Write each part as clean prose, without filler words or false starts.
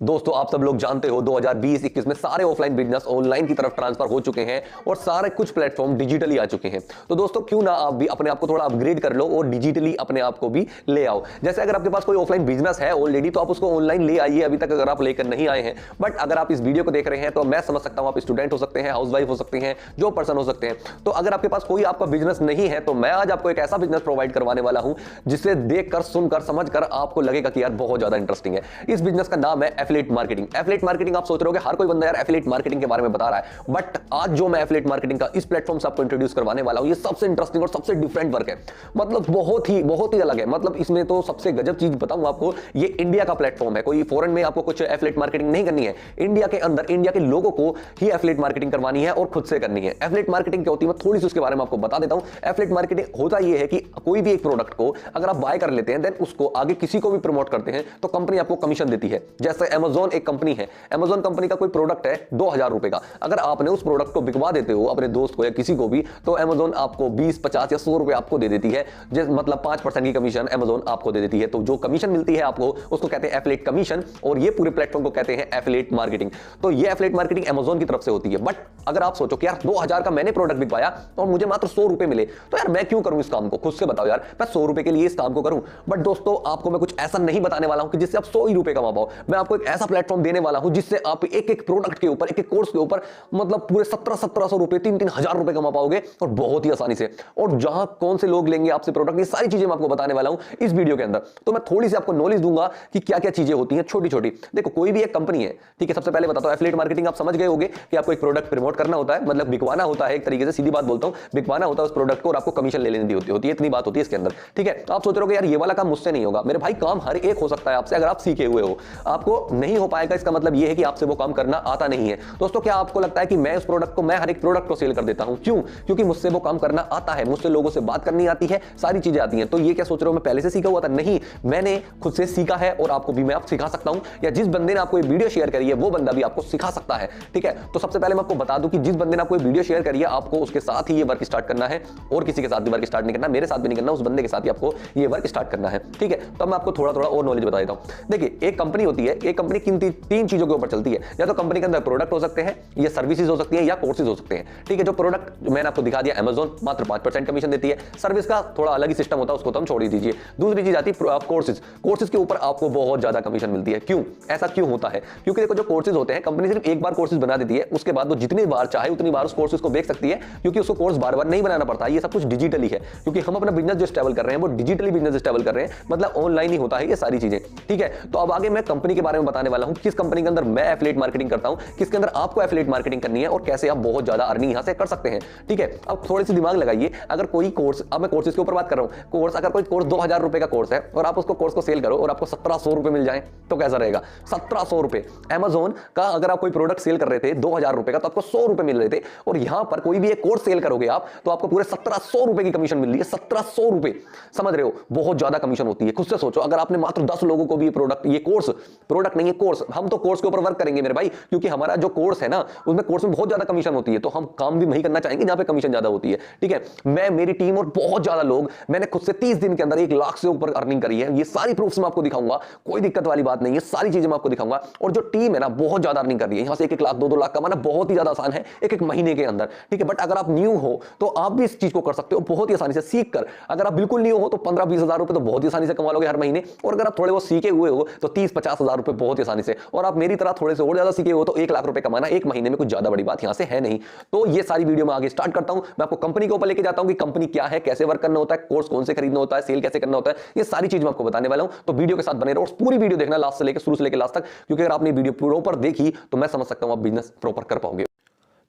दोस्तों आप सब लोग जानते हो 2020-21 में सारे ऑफलाइन बिजनेस ऑनलाइन की तरफ ट्रांसफर हो चुके हैं और सारे कुछ प्लेटफॉर्म डिजिटली आ चुके हैं। तो दोस्तों क्यों ना आप भी अपने आप को थोड़ा अपग्रेड कर लो और डिजिटली अपने आप को भी ले आओ। जैसे अगर आपके पास कोई ऑफलाइन बिजनेस है ऑलरेडी तो आप उसको ऑनलाइन ले आइए, अभी तक अगर आप लेकर नहीं आए हैं। बट अगर आप इस वीडियो को देख रहे हैं तो मैं समझ सकता हूं आप स्टूडेंट हो सकते हैं, हाउसवाइफ हो सकते हैं, जो पर्सन हो सकते हैं। तो अगर आपके पास कोई आपका बिजनेस नहीं है तो मैं आज आपको एक ऐसा बिजनेस प्रोवाइड करवाने वाला हूं जिसे देखकर, सुनकर, समझकर आपको लगेगा कि यार बहुत ज्यादा इंटरेस्टिंग है। इस बिजनेस का नाम है एफिलिएट मार्केटिंग। एफिलिएट मार्केटिंग आप सोच रहे होगे हर कोई बंदा यार एफिलिएट मार्केटिंग के बारे में बता रहा है, बट आज जो मैं एफिलिएट मार्केटिंग का इस प्लेटफॉर्म से आपको इंट्रोड्यूस करवाने वाला हूं ये सबसे इंटरेस्टिंग और सबसे डिफरेंट वर्क है। मतलब बहुत ही अलग है। मतलब इसमें तो सबसे गजब चीज बताऊं आपको, ये इंडिया का प्लेटफॉर्म है। कोई फॉरेन में आपको कुछ एफिलिएट मार्केटिंग नहीं करनी है, इंडिया के अंदर इंडिया के लोगों को ही एफिलिएट मार्केटिंग करवानी है और खुद से करनी है। एफिलिएट मार्केटिंग क्या होती है मैं थोड़ी सी उसके बारे में आपको बता देता हूं। एफिलिएट मार्केटिंग होता यह है कि कोई भी एक प्रोडक्ट को अगर आप बाय कर लेते हैं देन उसको आगे किसी को भी प्रमोट करते हैं तो कंपनी आपको कमीशन देती है। जैसे अमेजॉन एक कंपनी है, अमेजॉन कंपनी का कोई प्रोडक्ट है 2000 रुपए का, अगर आपने उस प्रोडक्ट को बिकवा देते हो अपने दोस्त को या किसी को भी तो अमेजॉन आपको 20, 50 या 100 रुपए आपको दे देती है। मतलब 5% की कमीशन अमेजॉन आपको दे देती है। तो जो कमीशन मिलती है आपको उसको कहते हैं एफिलिएट कमीशन और ये पूरे प्लेटफॉर्म को कहते हैं एफिलिएट मार्केटिंग। तो ये एफिलिएट मार्केटिंग अमेजॉन की तरफ से होती है। बट अगर आप सोचो कि यार 2000 का मैंने प्रोडक्ट बिकवाया और मुझे मात्र 100 रुपए मिले तो यार मैं क्यों करूं इस काम को, खुद से बताओ यार, मैं 100 रुपए के लिए इस काम को करूं। बट दोस्तों आपको मैं कुछ ऐसा नहीं बताने वाला हूं कि जिससे आप 100 ही रुपए कमा पाओ। मैं आपको एक ऐसा प्लेटफॉर्म देने वाला हूं जिससे आप एक एक प्रोडक्ट के ऊपर, एक एक कोर्स के ऊपर मतलब पूरे 1700 रुपए, 3-3 हजार रुपए कमा पाओगे और बहुत ही आसानी से। और जहां कौन से लोग लेंगे आपसे प्रोडक्ट, ये सारी चीजें मैं आपको बताने वाला हूं इस वीडियो के अंदर। तो मैं थोड़ी सी आपको नॉलेज दूंगा कि क्या क्या चीजें होती हैं छोटी छोटी। देखो कोई भी एक कंपनी है, ठीक है, सबसे पहले बताता हूं एफिलिएट मार्केटिंग आप समझ गए होंगे कि आपको एक प्रोडक्ट प्रमोट करना होता है, मतलब बिकवाना होता है। एक तरीके से सीधी बात बोलता हूं, बिकवाना होता है उस प्रोडक्ट को और आपको कमीशन ले लेनी होती है। इतनी बात होती है इसके अंदर, ठीक है। आप सोच रहे हो यार ये वाला काम मुझसे नहीं होगा। मेरे भाई काम हर एक हो सकता है आपसे, अगर आप सीखे हुए हो। आपको नहीं हो पाएगा इसका मतलब यह है कि आपसे वो काम करना आता नहीं है। दोस्तों क्या आपको लगता है कि मैं उस प्रोडक्ट को, मैं हर एक प्रोडक्ट को सेल कर देता हूं? क्यों? क्योंकि मुझसे वो काम करना आता है, मुझसे लोगों से बात करनी आती है, सारी चीजें आती हैं। तो ये क्या सोच रहे हो मैं पहले से सीखा हुआ था? नहीं, मैंने खुद से सीखा है और आपको भी मैं आप सिखा सकता हूं, या जिस बंदे ने आपको ये वीडियो शेयर करी है वो बंदा भी आपको सिखा सकता है, ठीक है। तो सबसे पहले मैं आपको बता दूं कि जिस बंदे ने आपको वीडियो शेयर करी है आपको उसके साथ ही ये वर्क स्टार्ट करना है और किसी के साथ भी वर्क स्टार्ट नहीं करना, मेरे साथ भी नहीं करना, उस बंदे के साथ ही आपको ये वर्क स्टार्ट करना है, ठीक है। तो मैं आपको थोड़ा थोड़ा और नॉलेज बता देता हूं। देखिए एक कंपनी होती है, एक कंपनी किन तीन चीजों के ऊपर चलती है। या तो कंपनी के अंदर प्रोडक्ट हो सकते हैं, या सर्विसेज हो सकती है, या कोर्सेज हो सकते हैं, ठीक है। जो प्रोडक्ट मैंने आपको दिखा दिया, अमेजॉन मात्र 5% कमीशन देती है। सर्विस का थोड़ा अलग ही सिस्टम होता है, उसको तो हम छोड़ ही दीजिए। दूसरी चीज आती है कोर्सेज। कोर्सेज के ऊपर आपको बहुत ज्यादा कमीशन मिलती है। क्यों ऐसा क्यों होता है? क्योंकि देखो जो कोर्सेज होते हैं कंपनी सिर्फ एक बार कोर्सेज बना देती है, उसके बाद वो जितनी बार चाहे उतनी बार उस कोर्सेज को बेच सकती है, क्योंकि उसको कोर्स बार बार नहीं बनाना पड़ता। ये सब कुछ डिजिटली है, क्योंकि हम अपना बिजनेस जो स्टेबल कर रहे हैं वो डिजिटली बिजनेस स्टेबल कर रहे हैं, मतलब ऑनलाइन ही होता है ये सारी चीजें, ठीक है। तो अब आगे मैं कंपनी के बारे में बताने वाला हूं, किस कंपनी के अंदर मैं एफिलिएट मार्केटिंग करता हूं, किसके अंदर आपको एफिलिएट मार्केटिंग करनी है और कैसे आप बहुत ज्यादा अर्निंग यहां से कर सकते हैं, ठीक है। अब थोड़ी सी दिमाग लगाइए, अगर कोई कोर्स, अब मैं कोर्सेज के ऊपर बात कर रहा हूं, कोर्स अगर कोई कोर्स 2000 रुपए का कोर्स है और आप उसको कोर्स को सेल करो और आपको 1700 रुपए मिल जाए तो कैसा रहेगा? 1700 रुपए अमेजॉन का अगर आप कोई प्रोडक्ट सेल कर रहे थे 2000 रुपए का तो आपको 100 रुपए मिल रहे थे, और यहां पर कोई भी एक कोर्स सेल करोगे आप तो आपको पूरे 1700 रुपए की कमीशन मिल रही है। 1700 रुपए, समझ रहे हो? बहुत ज्यादा कमीशन होती है। खुद से सोचो, अगर आपने मात्र 10 लोगों को भी प्रोडक्ट, ये कोर्स, प्रोडक्ट नहीं है कोर्स, हम तो कोर्स के ऊपर वर्क करेंगे मेरे भाई, क्योंकि हमारा जो कोर्स है ना उसमें कोर्स में बहुत ज्यादा कमीशन होती है, तो हम काम भी वही करना चाहेंगे जहां पे कमीशन ज्यादा होती है, ठीक है। मैं, मेरी टीम और बहुत ज्यादा लोग, मैंने खुद से 30 दिन के अंदर 1 लाख से ऊपर अर्निंग करी है। ये सारी प्रूफ्स मैं आपको दिखाऊंगा, कोई दिक्कत वाली बात नहीं है, सारी चीजें मैं आपको दिखाऊंगा। और जो टीम है ना बहुत ज्यादा अर्निंग कर रही है, यहां से 1-1 लाख 2-2 लाख कमाना बहुत ही ज्यादा आसान है एक महीने के अंदर, ठीक है। बट अगर आप न्यू हो तो आप भी इस चीज को कर सकते हो बहुत ही आसानी से सीख कर। अगर आप बिल्कुल न्यू हो तो 15-20 हजार रुपए तो बहुत ही आसानी से कमा लोगे हर महीने, और अगर आप थोड़े वो सीखे हुए हो तो 30-50 हजार रुपए बहुत ही आसानी से, और आप मेरी तरह थोड़े से और ज्यादा सीखे हो तो 1 लाख रुपए कमाना एक महीने में कुछ ज्यादा बड़ी बात यहां से है नहीं। तो ये सारी वीडियो में आगे स्टार्ट करता हूं, मैं आपको कंपनी के ऊपर लेके जाता हूं कि कंपनी क्या है, कैसे वर्क करना होता है, कोर्स कौन से खरीदना होता है, सेल कैसे करना होता है, ये सारी चीज मैं आपको बताने वाला हूं। तो वीडियो के साथ बने रहो और पूरी वीडियो देखना लास्ट से लेकर, शुरू से लेकर लास्ट तक, क्योंकि अगर आपने वीडियो प्रॉपर देखी तो मैं समझ सकता हूं आप बिजनेस प्रॉपर कर पाओगे।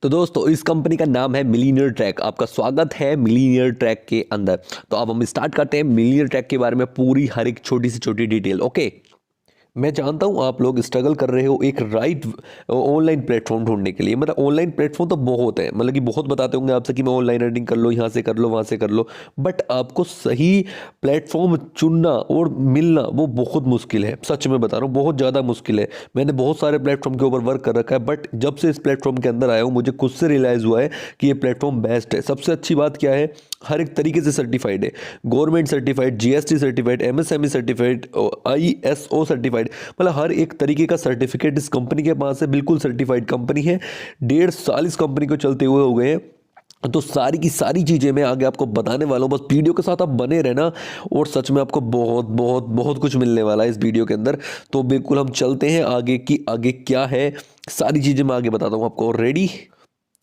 तो दोस्तों इस कंपनी का नाम है मिलीनियर ट्रैक। आपका स्वागत है मिलीनियर ट्रैक के अंदर। तो अब हम स्टार्ट करते हैं मिलीनियर ट्रैक के बारे में पूरी हर एक छोटी से छोटी डिटेल, ओके। मैं जानता हूँ आप लोग स्ट्रगल कर रहे हो एक राइट ऑनलाइन प्लेटफॉर्म ढूंढने के लिए। मतलब ऑनलाइन प्लेटफॉर्म तो बहुत है, मतलब कि बहुत बताते होंगे आपसे कि मैं ऑनलाइन अर्निंग कर लो, यहाँ से कर लो, वहाँ से कर लो, बट आपको सही प्लेटफॉर्म चुनना और मिलना वो बहुत मुश्किल है। सच में बता रहा हूँ, बहुत ज़्यादा मुश्किल है। मैंने बहुत सारे प्लेटफॉर्म के ऊपर वर्क कर रखा है, बट जब से इस प्लेटफॉर्म के अंदर आया हूँ मुझे खुद से रियलाइज़ हुआ है कि ये प्लेटफॉर्म बेस्ट है। सबसे अच्छी बात क्या है, हर एक तरीके से सर्टिफाइड है, government certified, GST certified, MSME certified, ISO certified, मतलब हर एक तरीके का सर्टिफिकेट इस कंपनी के पास है। बिल्कुल सर्टिफाइड कंपनी है, 1.5 साल इस कंपनी को चलते हुए हो गए हैं। तो सारी की सारी चीज़ें मैं आगे आपको बताने वाला हूँ, बस वीडियो के साथ आप बने रहना और सच में आपको बहुत बहुत बहुत कुछ मिलने वाला है इस वीडियो के अंदर। तो बिल्कुल हम चलते हैं आगे की, आगे क्या है सारी चीज़ें मैं आगे बताता हूँ आपको। रेडी?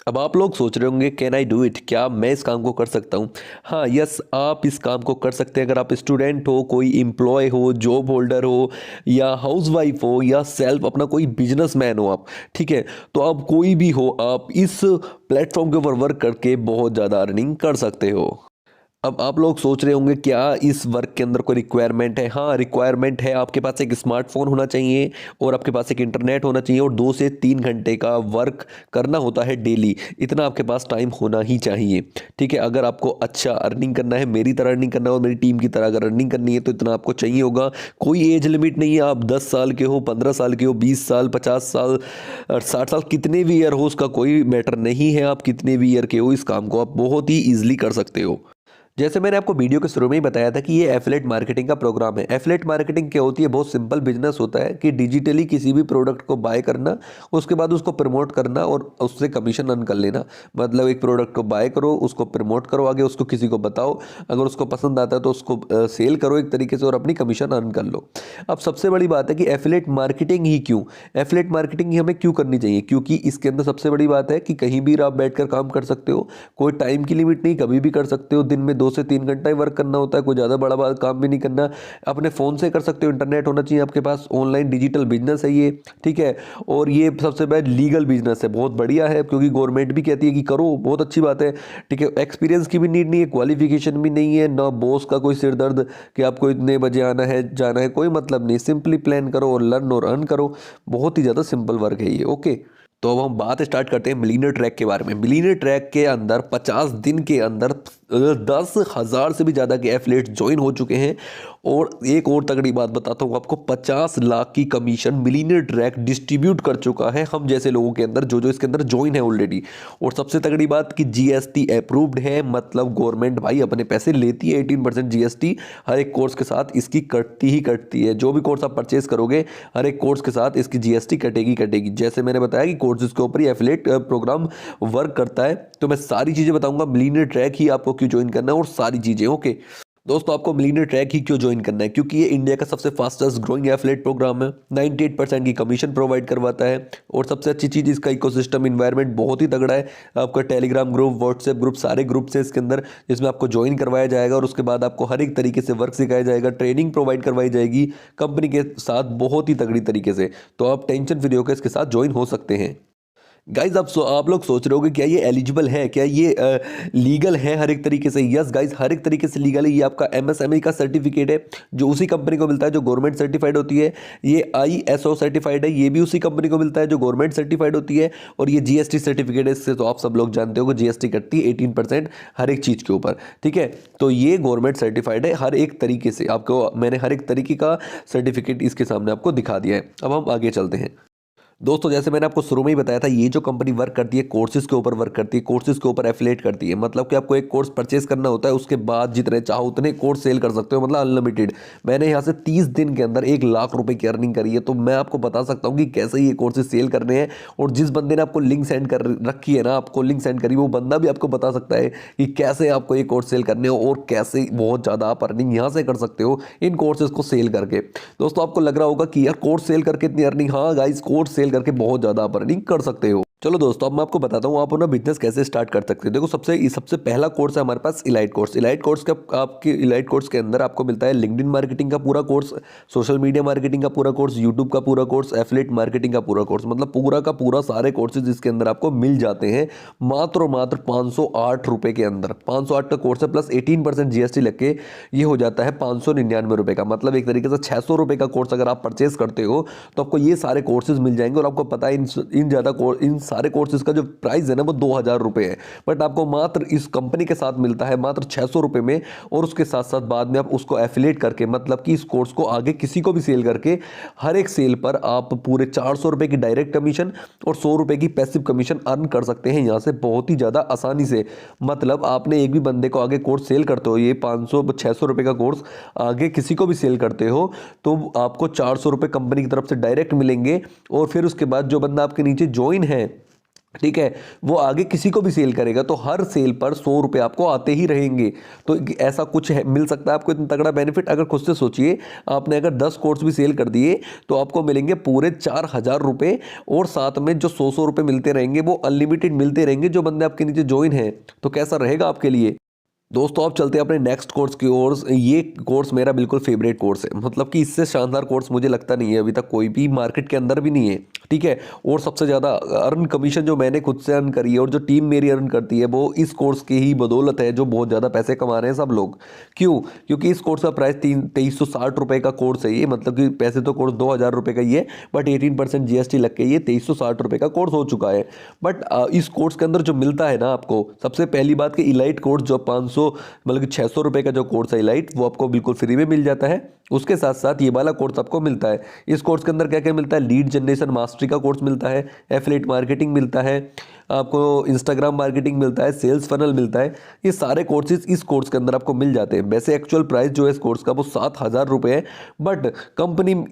अब आप लोग सोच रहे होंगे कैन आई डू इट, क्या मैं इस काम को कर सकता हूँ? हाँ, यस, आप इस काम को कर सकते हैं। अगर आप स्टूडेंट हो, कोई एम्प्लॉय हो, जॉब होल्डर हो, या हाउसवाइफ हो, या सेल्फ अपना कोई बिजनेसमैन हो आप, ठीक है, तो आप कोई भी हो, आप इस प्लेटफॉर्म के ऊपर वर्क करके बहुत ज़्यादा अर्निंग कर सकते हो। अब आप लोग सोच रहे होंगे क्या इस वर्क के अंदर कोई रिक्वायरमेंट है? हाँ, रिक्वायरमेंट है। आपके पास एक स्मार्टफोन होना चाहिए और आपके पास एक इंटरनेट होना चाहिए और 2 से 3 घंटे का वर्क करना होता है डेली। इतना आपके पास टाइम होना ही चाहिए, ठीक है। अगर आपको अच्छा अर्निंग करना है, मेरी तरह अर्निंग करना है और मेरी टीम की तरह अगर अर्निंग करनी है तो इतना आपको चाहिए होगा। कोई एज लिमिट नहीं है, आप 10 साल के हो, 15 साल के हो, 20 साल, 50 साल, 60 साल, कितने भी ईयर हो उसका कोई मैटर नहीं है। आप कितने भी ईयर के हो, इस काम को आप बहुत ही ईजिली कर सकते हो। जैसे मैंने आपको वीडियो के शुरू में ही बताया था कि ये एफिलिएट मार्केटिंग का प्रोग्राम है। एफिलिएट मार्केटिंग क्या होती है? बहुत सिंपल बिजनेस होता है कि डिजिटली किसी भी प्रोडक्ट को बाय करना, उसके बाद उसको प्रमोट करना और उससे कमीशन अर्न कर लेना। मतलब एक प्रोडक्ट को बाय करो, उसको प्रमोट करो, आगे उसको किसी को बताओ, अगर उसको पसंद आता है तो उसको सेल करो एक तरीके से और अपनी कमीशन अर्न कर लो। अब सबसे बड़ी बात है कि एफिलिएट मार्केटिंग ही क्यों, एफिलिएट मार्केटिंग ही हमें क्यों करनी चाहिए? क्योंकि इसके अंदर सबसे बड़ी बात है कि कहीं भी आप बैठकर काम कर सकते हो, कोई टाइम की लिमिट नहीं, कभी भी कर सकते हो। दिन में 2 से 3 घंटा ही वर्क करना होता है, कोई ज़्यादा बड़ा काम भी नहीं करना। अपने फ़ोन से कर सकते हो, इंटरनेट होना चाहिए आपके पास, ऑनलाइन डिजिटल बिजनेस है ये, ठीक है। और ये सबसे बड़ा लीगल बिजनेस है, बहुत बढ़िया है क्योंकि गवर्नमेंट भी कहती है कि करो, बहुत अच्छी बात है, ठीक है। एक्सपीरियंस की भी नीड नहीं है, क्वालिफिकेशन भी नहीं है, ना बॉस का कोई सिर दर्द कि आपको इतने बजे आना है जाना है, कोई मतलब नहीं। सिंपली प्लान करो और लर्न और अर्न करो, बहुत ही ज़्यादा सिंपल वर्क है ये, ओके। तो अब हम बात स्टार्ट करते हैं मिलियनेयर ट्रैक के बारे में। मिलियनेयर ट्रैक के अंदर 50 दिन के अंदर 10,000 से भी ज़्यादा के एफिलिएट्स ज्वाइन हो चुके हैं। और एक और तगड़ी बात बताता हूँ आपको, 50 लाख की कमीशन मिलियनेयर ट्रैक डिस्ट्रीब्यूट कर चुका है हम जैसे लोगों के अंदर, जो इसके अंदर ज्वाइन है ऑलरेडी। और सबसे तगड़ी बात कि जीएसटी अप्रूव्ड है, मतलब गवर्नमेंट भाई अपने पैसे लेती है। 18% जीएसटी हर एक कोर्स के साथ इसकी कटती ही कटती है। जो भी कोर्स आप परचेज करोगे, हर एक कोर्स के साथ इसकी जीएसटी कटेगी कटेगी। जैसे मैंने बताया कि कोर्सेज के ऊपर ही एफिलिएट प्रोग्राम वर्क करता है। तो मैं सारी चीज़ें बताऊंगा, मिलियनेयर ट्रैक ही आपको क्यों ज्वाइन करना है और सारी चीज़ें, ओके। दोस्तों, आपको मिलियनेयर ट्रैक ही क्यों ज्वाइन करना है? क्योंकि ये इंडिया का सबसे फास्टेस्ट ग्रोइंग एफिलिएट प्रोग्राम है, 98% की कमीशन प्रोवाइड करवाता है। और सबसे अच्छी चीज़, इसका इकोसिस्टम इन्वायरमेंट बहुत ही तगड़ा है। आपका टेलीग्राम ग्रुप, व्हाट्सएप ग्रुप, सारे ग्रुप्स है इसके अंदर, जिसमें आपको ज्वाइन करवाया जाएगा और उसके बाद आपको हर एक तरीके से वर्क सिखाया जाएगा, ट्रेनिंग प्रोवाइड करवाई जाएगी कंपनी के साथ बहुत ही तगड़ी तरीके से। तो आप टेंशन फ्री होकर इसके साथ ज्वाइन हो सकते हैं। गाइज, आप लोग सोच रहे होगे क्या ये एलिजिबल है, क्या ये लीगल है हर एक तरीके से? यस गाइज, हर एक तरीके से लीगल है। ये आपका एमएसएमई का सर्टिफिकेट है जो उसी कंपनी को मिलता है जो गवर्नमेंट सर्टिफाइड होती है। ये आईएसओ सर्टिफाइड है, ये भी उसी कंपनी को मिलता है जो गवर्नमेंट सर्टिफाइड होती है। और ये जीएसटी सर्टिफिकेट है, इससे तो आप सब लोग जानते हो कि जीएसटी कटती है 18% हर एक चीज़ के ऊपर, ठीक है। तो ये गवर्नमेंट सर्टिफाइड है हर एक तरीके से। आपको मैंने हर एक तरीके का सर्टिफिकेट इसके सामने आपको दिखा दिया है। अब हम आगे चलते हैं। दोस्तों, जैसे मैंने आपको शुरू में ही बताया था, ये जो कंपनी वर्क करती है कोर्सेज के ऊपर वर्क करती है, कोर्सेज के ऊपर एफिलिएट करती है। मतलब कि आपको एक कोर्स परचेस करना होता है, उसके बाद जितने चाहो उतने कोर्स सेल कर सकते हो, मतलब अनलिमिटेड। मैंने यहाँ से 30 दिन के अंदर 1 लाख रुपए की अर्निंग करी है। तो मैं आपको बता सकता हूँ कि कैसे ये कोर्सेज सेल करने हैं। और जिस बंदे ने आपको लिंक सेंड कर रखी है ना, आपको लिंक सेंड करी, वो बंदा भी आपको बता सकता है कि कैसे आपको ये कोर्स सेल करने हो और कैसे बहुत ज़्यादा आप अर्निंग यहाँ से कर सकते हो इन कोर्सेज को सेल करके। दोस्तों, आपको लग रहा होगा कि यार कोर्स सेल करके इतनी अर्निंग, हाँ गाइस, कोर्स सेल करके बहुत ज़्यादा आप अर्निंग कर सकते हो। चलो दोस्तों, अब मैं आपको बताता हूँ आप अपना बिजनेस कैसे स्टार्ट कर सकते हो। देखो, सबसे पहला कोर्स है हमारे पास इलाइट कोर्स। इलाइट कोर्स का आपके इलाइट कोर्स के अंदर आपको मिलता है लिंक्डइन मार्केटिंग का पूरा कोर्स, सोशल मीडिया मार्केटिंग का पूरा कोर्स, यूट्यूब का पूरा कोर्स, एफिलिएट मार्केटिंग का पूरा कोर्स। मतलब पूरा का पूरा सारे कोर्सेज इसके अंदर आपको मिल जाते हैं मात्र और मात्र 508 रुपये के अंदर। 508 का कोर्स है, प्लस 18% जीएसटी लग के ये हो जाता है 599 रुपये का। मतलब एक तरीके से 600 रुपये का कोर्स अगर आप परचेस करते हो तो आपको ये सारे कोर्सेज मिल जाएंगे। और आपको पता है इन सारे कोर्सेज का जो प्राइस है ना वो 2,000 रुपये है, बट आपको मात्र इस कंपनी के साथ मिलता है मात्र 600 रुपये में। और उसके साथ साथ बाद में आप उसको एफिलिएट करके, मतलब कि इस कोर्स को आगे किसी को भी सेल करके, हर एक सेल पर आप पूरे 400 रुपये की डायरेक्ट कमीशन और 100 रुपये की पैसिव कमीशन अर्न कर सकते हैं यहाँ से बहुत ही ज़्यादा आसानी से। मतलब आपने एक भी बंदे को आगे कोर्स सेल करते हो, ये 500-600 रुपये का कोर्स आगे किसी को भी सेल करते हो तो आपको 400 रुपये कंपनी की तरफ से डायरेक्ट मिलेंगे। और फिर उसके बाद जो बंदा आपके नीचे ज्वाइन है, ठीक है, वो आगे किसी को भी सेल करेगा तो हर सेल पर 100 रुपये आपको आते ही रहेंगे। तो ऐसा कुछ है, मिल सकता है आपको इतना तगड़ा बेनिफिट। अगर खुद से सोचिए, आपने अगर 10 कोर्स भी सेल कर दिए तो आपको मिलेंगे पूरे 4,000 रुपये, और साथ में जो 100 रुपये मिलते रहेंगे वो अनलिमिटेड मिलते रहेंगे जो बंदे आपके नीचे ज्वाइन है। तो कैसा रहेगा आपके लिए दोस्तों। आप चलते हैं अपने नेक्स्ट कोर्स की ओर। ये कोर्स मेरा बिल्कुल फेवरेट कोर्स है, मतलब कि इससे शानदार कोर्स मुझे लगता नहीं है अभी तक कोई भी मार्केट के अंदर भी नहीं है, ठीक है। और सबसे ज़्यादा अर्न कमीशन जो मैंने खुद से अर्न करी है और जो टीम मेरी अर्न करती है वो इस कोर्स की ही बदौलत है, जो बहुत ज़्यादा पैसे कमा रहे हैं सब लोग। क्यों? क्योंकि इस कोर्स का प्राइस 2360 रुपये का कोर्स है ये, मतलब कि पैसे तो कोर्स 2,000 रुपये का ही है, बट 18% GST लग के ये 2360 रुपये का कोर्स हो चुका है। बट इस कोर्स के अंदर जो मिलता है ना आपको, सबसे पहली बात कि इलाइट कोर्स जो 500 मतलब कि 600 रुपये का जो कोर्स है इलाइट, वो आपको बिल्कुल फ्री में मिल जाता है। उसके साथ साथ ये वाला कोर्स आपको मिलता है। इस कोर्स के अंदर क्या क्या मिलता है? लीड जनरेशन मास्टरी का कोर्स मिलता है, एफिलिएट मार्केटिंग मिलता है, आपको इंस्टाग्राम मार्केटिंग मिलता है, सेल्स फनल मिलता है। ये सारे कोर्सेज इस कोर्स के अंदर आपको मिल जाते हैं। वैसे एक्चुअल प्राइस जो है इस कोर्स का वो 7,000 रुपये है, बट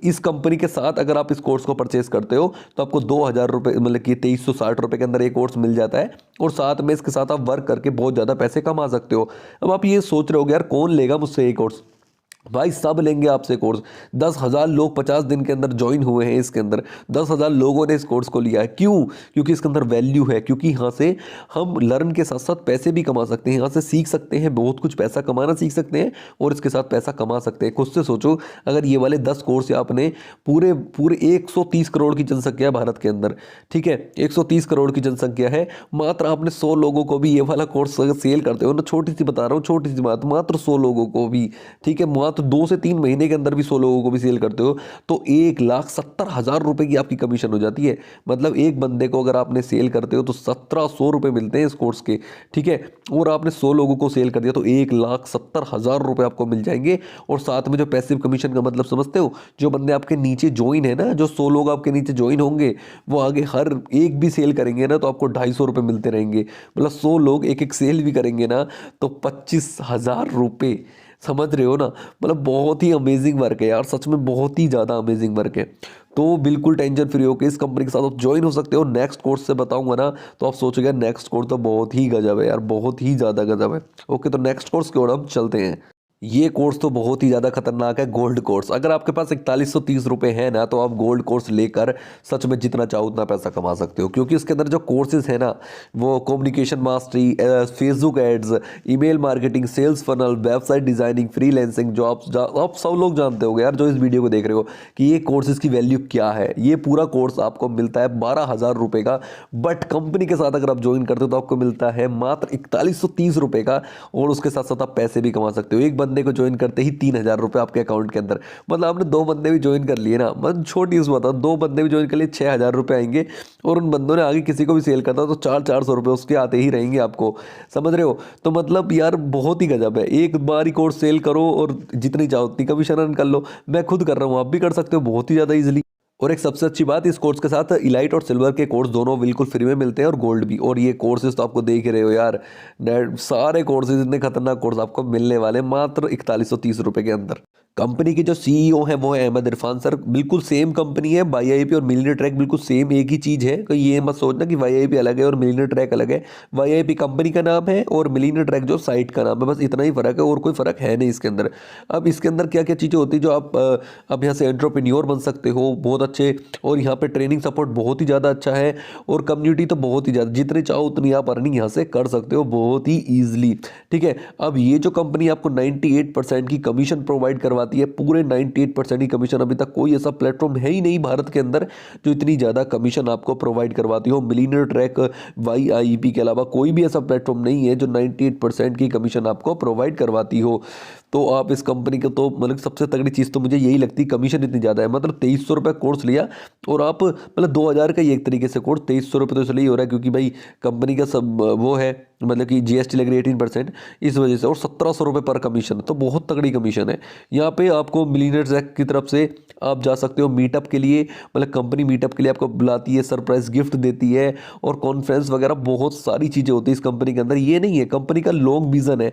इस कंपनी के साथ अगर आप इस कोर्स को परचेज करते हो तो आपको 2,000 रुपये, मतलब कि 2360 रुपये के अंदर ये कोर्स मिल जाता है। और साथ में इसके साथ आप वर्क करके बहुत ज़्यादा पैसे कमा सकते हो। अब आप ये सोच रहे हो यार कौन लेगा मुझसे ये कोर्स? भाई सब लेंगे आपसे कोर्स। 10,000 लोग 50 दिन के अंदर ज्वाइन हुए हैं इसके अंदर, 10,000 लोगों ने इस कोर्स को लिया है। क्यों? क्योंकि इसके अंदर वैल्यू है, क्योंकि यहाँ से हम लर्न के साथ साथ पैसे भी कमा सकते हैं, यहाँ से सीख सकते हैं बहुत कुछ, पैसा कमाना सीख सकते हैं और इसके साथ पैसा कमा सकते हैं। खुद से सोचो, अगर ये वाले 10 कोर्स आपने पूरे 130 करोड़ की जनसंख्या है भारत के अंदर, ठीक है, 130 करोड़ की जनसंख्या है, मात्र आपने 100 लोगों को भी ये वाला कोर्स सेल करते हो ना, छोटी सी बता रहा हूँ, छोटी सी बात, मात्र 100 लोगों को भी, ठीक है, तो 2 से 3 महीने के अंदर भी 100 लोगों को भी सेल करते हो तो 1,70,000 रुपए की आपकी कमीशन हो जाती है। मतलब एक बंदे को अगर आपने सेल करते हो तो 1,700 रुपए मिलते हैं इस कोर्स के, ठीक है। और आपने 100 लोगों को सेल कर दिया तो 1,70,000 रुपए आपको मिल जाएंगे। और साथ में जो पैसिव कमीशन का मतलब समझते हो, जो बंदे आपके नीचे ज्वाइन है ना, जो 100 लोग आपके नीचे ज्वाइन होंगे, वो आगे हर एक भी सेल करेंगे ना तो आपको 250 रुपये मिलते रहेंगे। मतलब 100 लोग एक एक सेल भी करेंगे ना तो 25,000 रुपये, समझ रहे हो ना। मतलब बहुत ही अमेजिंग वर्क है यार, सच में बहुत ही ज़्यादा अमेजिंग वर्क है। तो बिल्कुल टेंशन फ्री होकर इस कंपनी के साथ आप ज्वाइन हो सकते हो। नेक्स्ट कोर्स से बताऊंगा ना तो आप सोचोगे नेक्स्ट कोर्स तो बहुत ही गजब है यार, बहुत ही ज़्यादा गजब है। ओके, तो नेक्स्ट कोर्स की ओर हम चलते हैं। ये कोर्स तो बहुत ही ज़्यादा खतरनाक है, गोल्ड कोर्स। अगर आपके पास 4130 रुपये है ना तो आप गोल्ड कोर्स लेकर सच में जितना चाहो उतना पैसा कमा सकते हो, क्योंकि इसके अंदर जो कोर्सेज है ना वो communication mastery, Facebook ads, email marketing, sales funnel, website designing, freelancing, jobs. आप सब लोग जानते होंगे यार जो इस वीडियो को देख रहे हो कि ये कोर्सेज की वैल्यू क्या है। ये पूरा कोर्स आपको मिलता है 12,000 रुपये का, बट कंपनी के साथ अगर आप ज्वाइन करते हो तो आपको मिलता है मात्र 4130 रुपये का। और उसके साथ साथ आप पैसे भी कमा सकते हो। एक बंदे को ज्वाइन करते ही 3,000 रुपये आपके अकाउंट के अंदर। मतलब आपने 2 बंदे भी ज्वाइन कर लिए ना, मतलब छोटी सी बात है, 2 बंदे भी ज्वाइन कर लिए 6,000 रुपये आएंगे। और उन बंदों ने आगे किसी को भी सेल करता तो 400 रुपये उसके आते ही रहेंगे आपको, समझ रहे हो। तो मतलब यार बहुत ही गजब है। एक बार ही कोर्स सेल करो और जितनी चाहो उतनी कमीशन अर्न कर लो। मैं खुद कर रहा हूँ, आप भी कर सकते हो बहुत ही ज़्यादा ईजिली। और एक सबसे अच्छी बात, इस कोर्स के साथ इलाइट और सिल्वर के कोर्स दोनों बिल्कुल फ्री में मिलते हैं और गोल्ड भी। और ये कोर्सेज तो आपको देख रहे हो यार, सारे कोर्सेज इतने खतरनाक कोर्स आपको मिलने वाले मात्र 4130 रुपये के अंदर। कंपनी के जो सीईओ हैं वो है अहमद इरफान सर। बिल्कुल सेम कंपनी है, YIP और मिलियनेयर ट्रैक बिल्कुल सेम एक ही चीज़ है। तो ये मत सोचना कि YIP अलग है और मिलियनेयर ट्रैक अलग है। YIP कंपनी का नाम है और मिलियनेयर ट्रैक जो साइट का नाम है, बस इतना ही फ़र्क है और कोई फ़र्क है नहीं इसके अंदर। अब इसके अंदर क्या क्या चीज़ें होती है जो आप यहाँ से एंटरप्रेन्योर बन सकते हो बहुत अच्छे, और यहाँ पे ट्रेनिंग सपोर्ट बहुत ही ज़्यादा अच्छा है, और कम्युनिटी तो बहुत ही ज़्यादा, जितने चाहो उतनी आप अर्निंग यहाँ से कर सकते हो बहुत ही ईजिली, ठीक है। अब ये जो कंपनी आपको 98% की कमीशन प्रोवाइड करवाती है, पूरे 98% की कमीशन, अभी तक कोई ऐसा प्लेटफॉर्म है ही नहीं भारत के अंदर जो इतनी ज़्यादा कमीशन आपको प्रोवाइड करवाती हो। मिलियनेयर ट्रैक, YIP के अलावा कोई भी ऐसा प्लेटफॉर्म नहीं है जो 98% की कमीशन आपको प्रोवाइड करवाती हो। तो आप इस कंपनी के तो मतलब सबसे तगड़ी चीज़ तो मुझे यही लगती है, कमीशन इतनी ज़्यादा है। मतलब 2300 रुपये कोर्स लिया और आप मतलब 2000 का ही एक तरीके से कोर्स, 2300 रुपये तो इसलिए हो रहा है क्योंकि भाई कंपनी का सब वो है, मतलब कि जीएसटी लग रही है 18%, इस वजह से, और 1700 रुपये पर कमीशन, तो बहुत तगड़ी कमीशन है। यहाँ पे आपको मिलीनियर्स एक्ट की तरफ से आप जा सकते हो मीटअप के लिए, मतलब कंपनी मीटअप के लिए आपको बुलाती है, सरप्राइज गिफ्ट देती है, और कॉन्फ्रेंस वगैरह बहुत सारी चीज़ें होती है इस कंपनी के अंदर। ये नहीं है, कंपनी का लॉन्ग विजन है,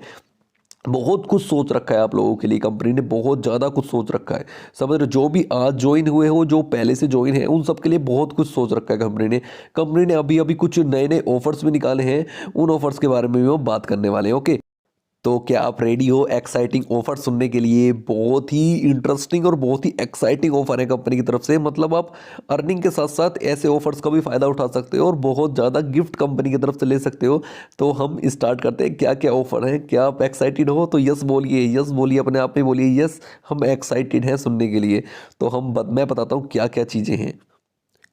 बहुत कुछ सोच रखा है आप लोगों के लिए, कंपनी ने बहुत ज़्यादा कुछ सोच रखा है। समझ रहे हो, जो भी आज ज्वाइन हुए हो, जो पहले से ज्वाइन है, उन सब के लिए बहुत कुछ सोच रखा है कंपनी ने अभी अभी कुछ नए नए ऑफर्स भी निकाले हैं, उन ऑफर्स के बारे में भी हम बात करने वाले हैं। ओके, तो क्या आप रेडी हो एक्साइटिंग ऑफर सुनने के लिए? बहुत ही इंटरेस्टिंग और बहुत ही एक्साइटिंग ऑफर है कंपनी की तरफ से। मतलब आप अर्निंग के साथ साथ ऐसे ऑफर्स का भी फ़ायदा उठा सकते हो और बहुत ज़्यादा गिफ्ट कंपनी की तरफ से ले सकते हो। तो हम स्टार्ट करते हैं, क्या क्या ऑफर है, क्या आप एक्साइटेड हो? तो यस बोलिए, यस बोलिए, अपने आप में बोलिए यस, हम एक्साइटेड हैं सुनने के लिए। तो मैं बताता हूँ क्या क्या चीज़ें हैं।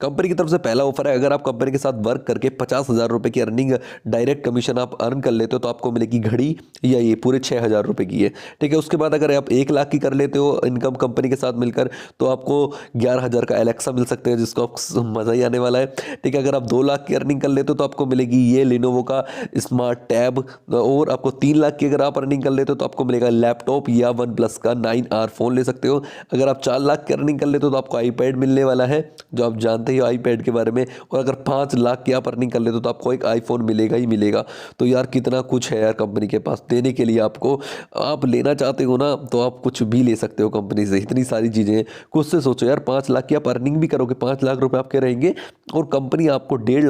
कंपनी की तरफ से पहला ऑफर है, अगर आप कंपनी के साथ वर्क करके 50,000 रुपये की अर्निंग डायरेक्ट कमीशन आप अर्न कर लेते हो तो आपको मिलेगी घड़ी, या ये पूरे 6,000 रुपये की है। ठीक है, उसके बाद अगर आप 1 लाख की कर लेते हो इनकम कंपनी के साथ मिलकर तो आपको 11,000 का एलेक्सा मिल सकते हैं, जिसको आप मज़ा ही आने वाला है। ठीक है, अगर आप 2 लाख की अर्निंग कर लेते हो तो आपको मिलेगी ये लिनोवो का स्मार्ट टैब, और आपको 3 लाख की अगर आप अर्निंग कर लेते हो तो आपको मिलेगा लैपटॉप या OnePlus का 9R फ़ोन ले सकते हो। अगर आप 4 लाख की अर्निंग कर लेते हो तो आपको आईपैड मिलने वाला है, जो आप जानते ही आईपैड के बारे में। और अगर 5 लाख की आप अर्निंग कर लेते हो तो आपको एक आईफोन मिलेगा ही मिलेगा। तो यार कितना कुछ है यार कंपनी के पास देने के लिए आपको। आप लेना चाहते हो ना तो आप कुछ भी ले सकते हो कंपनी से, इतनी सारी चीज़ें हैं। कुछ से सोचो यार, 5 लाख की आप अर्निंग भी करोगे, 5 लाख रुपए आपके रहेंगे, और कंपनी आपको 1.5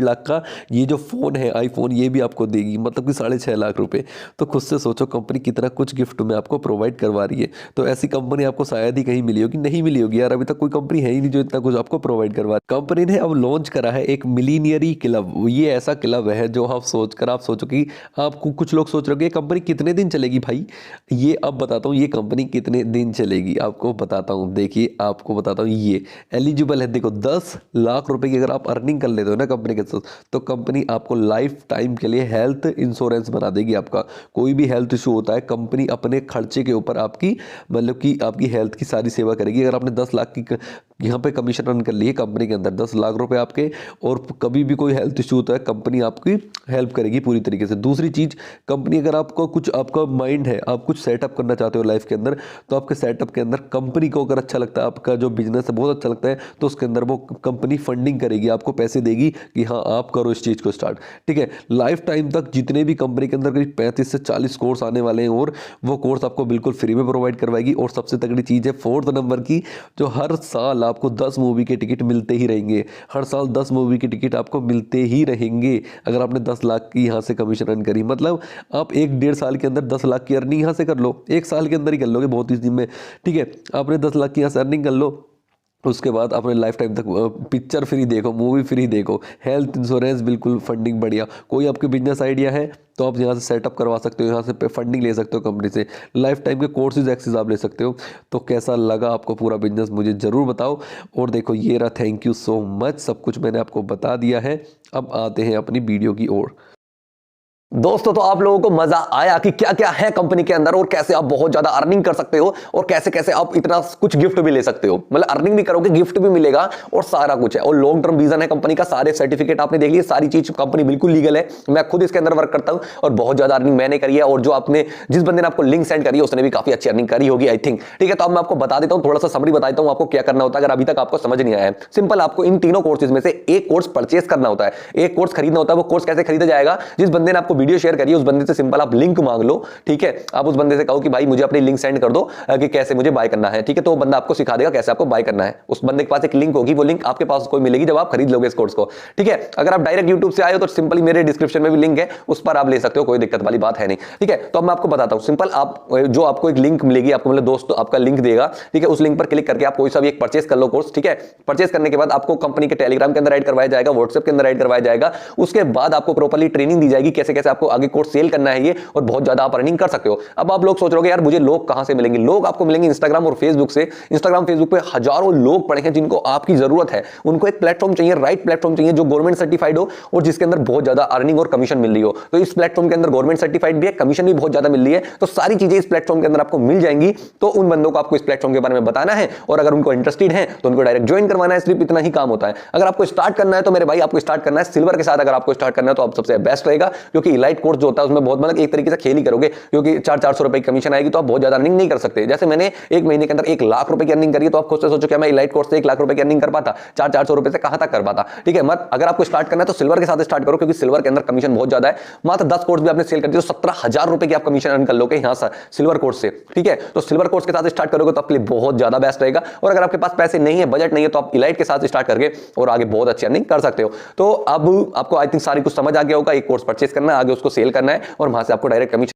लाख का ये जो फ़ोन है आईफोन, ये भी आपको देगी, मतलब कि 6.5 लाख रुपए। तो खुद से सोचो कंपनी कितना कुछ गिफ्ट में आपको प्रोवाइड करवा रही है। तो ऐसी कंपनी आपको शायद ही कहीं मिली होगी, नहीं मिली होगी यार, अभी तक कोई कंपनी है ही नहीं जो इतना कुछ आपको प्रोवाइड करवा रही है। कंपनी ने अब लॉन्च करा है एक मिलीनियरी क्लब। ये ऐसा क्लब है जो आप सोचो कि आपको, कुछ लोग सोच रहे हो कि ये कंपनी कितने दिन चलेगी भाई। ये अब बताता हूँ ये कंपनी कितने दिन चलेगी, आपको बताता हूँ। देखिए आपको बताता हूँ, ये एलिजिबल है, देखो 10 लाख रुपए की अगर आप अर्निंग कर लेते हो ना कंपनी के साथ, तो कंपनी आपको लाइफ टाइम के लिए हेल्थ इंश्योरेंस बना देगी। आपका कोई भी हेल्थ इशू होता है, कंपनी अपने खर्चे के ऊपर आपकी, मतलब कि आपकी हेल्थ की सारी सेवा करेगी। अगर आपने 10 लाख की यहाँ पे कमीशन अर्न कर ली है कंपनी के अंदर, 10 लाख रुपए आपके, और कभी भी कोई हेल्थ इशू होता है कंपनी आपकी हेल्प करेगी पूरी तरीके से। दूसरी चीज़, कंपनी अगर आपको कुछ, आपका माइंड है, आप कुछ सेटअप करना चाहते हो लाइफ के अंदर, तो आपके सेटअप के अंदर कंपनी को अगर अच्छा लगता है, आपका जो बिजनेस है बहुत अच्छा लगता है, तो उसके अंदर वो कंपनी फंडिंग करेगी, आपको पैसे देगी कि हाँ आप करो इस चीज़ को स्टार्ट। ठीक है, लाइफ टाइम तक जितने भी कंपनी के अंदर करीब 35 से 40 कोर्स आने वाले हैं, और वो कोर्स आपको बिल्कुल फ्री में प्रोवाइड करवाएगी। और सबसे तगड़ी चीज़ है 4th नंबर की, जो हर साल आपको 10 मूवी के टिकट मिलते ही रहेंगे। हर साल 10 मूवी के टिकट आपको मिलते ही रहेंगे अगर आपने 10 लाख की यहाँ से कमीशन अर्न करी। मतलब आप 1-1.5 साल के अंदर 10 लाख की अर्निंग यहाँ से कर लो, 1 साल के अंदर ही कर लोगे बहुत इस दिन में। ठीक है, आपने 10 लाख की यहाँ से अर्निंग कर लो, उसके बाद अपने लाइफ टाइम तक पिक्चर फ्री देखो, मूवी फ्री देखो, हेल्थ इंश्योरेंस बिल्कुल फंडिंग बढ़िया। कोई आपके बिजनेस आइडिया है तो आप यहाँ से सेटअप करवा सकते हो, यहाँ से फंडिंग ले सकते हो कंपनी से, लाइफ टाइम के कोर्सेज एक्सेस आप ले सकते हो। तो कैसा लगा आपको पूरा बिजनेस मुझे ज़रूर बताओ। और देखो ये रहा, थैंक यू सो मच, सब कुछ मैंने आपको बता दिया है। अब आते हैं अपनी वीडियो की ओर। दोस्तों, तो आप लोगों को मजा आया कि क्या क्या है कंपनी के अंदर और कैसे आप बहुत ज्यादा अर्निंग कर सकते हो और कैसे कैसे आप इतना कुछ गिफ्ट भी ले सकते हो। मतलब अर्निंग भी करोगे, गिफ्ट भी मिलेगा और सारा कुछ है। और लॉन्ग टर्म विजन है कंपनी का, सारे सर्टिफिकेट आपने देख लिए, सारी चीज कंपनी बिल्कुल लीगल है। मैं खुद इसके अंदर वर्क करता हूं और बहुत ज्यादा अर्निंग मैंने करी है, और जो आपने, जिस बंदे ने आपको लिंक सेंड करी है उसने भी काफी अच्छी अर्निंग करी होगी आई थिंक। ठीक है, तो अब मैं आपको बता देता हूं, थोड़ा सा समरी बता देता हूं आपको क्या करना होता है अगर अभी तक आपको समझ नहीं आया है। सिंपल, आपको इन तीनों कोर्सेज में से एक कोर्स परचेस करना होता है, एक कोर्स खरीदना होता है। वो कोर्स कैसे खरीदा जाएगा? जिस बंदे ने आपको वीडियो शेयर करी है उस बंदे से सिंपल आप लिंक मांग लो। ठीक है, आप उस बंदे से कहो कि भाई मुझे अपनी लिंक सेंड कर दो कि कैसे मुझे बाय करना है। ठीक है, तो वो बंदा आपको सिखा देगा कैसे आपको बाय करना है। उस बंदे के पास एक लिंक होगी, वो लिंक आपके पास कोई मिलेगी जब आप खरीद लोगे इस कोर्स को। ठीक है, अगर आप डायरेक्ट यूट्यूब से आए हो तो सिंपली मेरे डिस्क्रिप्शन में भी लिंक है, उस पर आप ले सकते हो, कोई दिक्कत वाली बात है नहीं। ठीक है, तो अब मैं आपको बताता हूं सिंपल, आप जो आपको एक लिंक मिलेगी, आपको मतलब दोस्त आपका लिंक देगा। ठीक है, उस लिंक पर क्लिक करके आप कोई सा भी एक परचेस कर लो कोर्स। ठीक है, परचेस करने के बाद आपको कंपनी के टेलीग्राम के अंदर ऐड करवाया जाएगा, व्हाट्सएप के अंदर ऐड करवाया जाएगा। उसके बाद आपको प्रॉपर्ली ट्रेनिंग दी जाएगी कैसे कैसे कैसे आपको आगे कोर्स सेल करना है ये, और बहुत ज्यादा आप अर्निंग कर सकते हो। अब आप लोग सोच रहे हो यार मुझे लोग कहां से मिलेंगे? लोग आपको मिलेंगे इंस्टाग्राम और फेसबुक से। इंस्टाग्राम फेसबुक पे हजारों लोग पड़े हैं जिनको आपकी जरूरत है। उनको एक प्लेटफॉर्म चाहिए, राइट प्लेटफॉर्म चाहिए जो गवर्नमेंट सर्टिफाइड हो और जिसके अंदर बहुत ज्यादा अर्निंग और कमीशन मिल रही हो। तो इस प्लेटफॉर्म के अंदर गवर्नमेंट सर्टिफाइड भी है, कमीशन भी बहुत ज्यादा मिल रही है, तो सारी चीजें इस प्लेटफॉर्म के अंदर आपको मिल जाएंगी। तो उन बंदों को आपको इस प्लेटफॉर्म के बारे में बताना है, और अगर उनको इंटरेस्टेड है तो उनको डायरेक्ट ज्वाइन करवाना है। सिर्फ इतना ही काम होता है। अगर आपको स्टार्ट करना है तो मेरे भाई आपको स्टार्ट करना है सिल्वर के साथ। अगर आपको स्टार्ट करना है तो आप सबसे बेस्ट रहेगा, क्योंकि इलाइट कोर्स जो होता है उसमें बहुत मतलब एक तरीके से खेल ही करोगे, क्योंकि 400 रुपए की कमीशन आएगी तो आप बहुत ज्यादा अर्निंग नहीं कर सकते। जैसे मैंने एक महीने के अंदर 1 लाख रुपए की अर्निंग करी, तो आप खुद से सोचो क्या मैं इलाइट कोर्स से 1 लाख रुपए की अर्निंग कर पाता? 400 रुपए से कहां तक कर पाता? ठीक है, मत अगर आपको स्टार्ट करना है तो सिल्वर के साथ स्टार्ट करो, क्योंकि सिल्वर के अंदर कमीशन बहुत ज्यादा है। मात्र 10 कोर्स भी आपने सेल कर दिए तो 17,000 रुपए की आप कमीशन अर्न कर लोगे यहां से सिल्वर कोर्स से। ठीक है, तो सिल्वर कोर्स के साथ स्टार्ट करोगे तो आपके लिए बहुत ज्यादा बेस्ट रहेगा। और अगर आपके पास पैसे नहीं है, बजट नहीं है, तो आप इलाइट के साथ स्टार्ट करके और आगे बहुत अच्छी अर्निंग कर सकते हो। तो अब आपको आई थिंक सारी कुछ समझ आ गया होगा। एक कोर्स परचेस करना है, आगे उसको सेल करना है और वहां से आपको डायरेक्ट कमीशन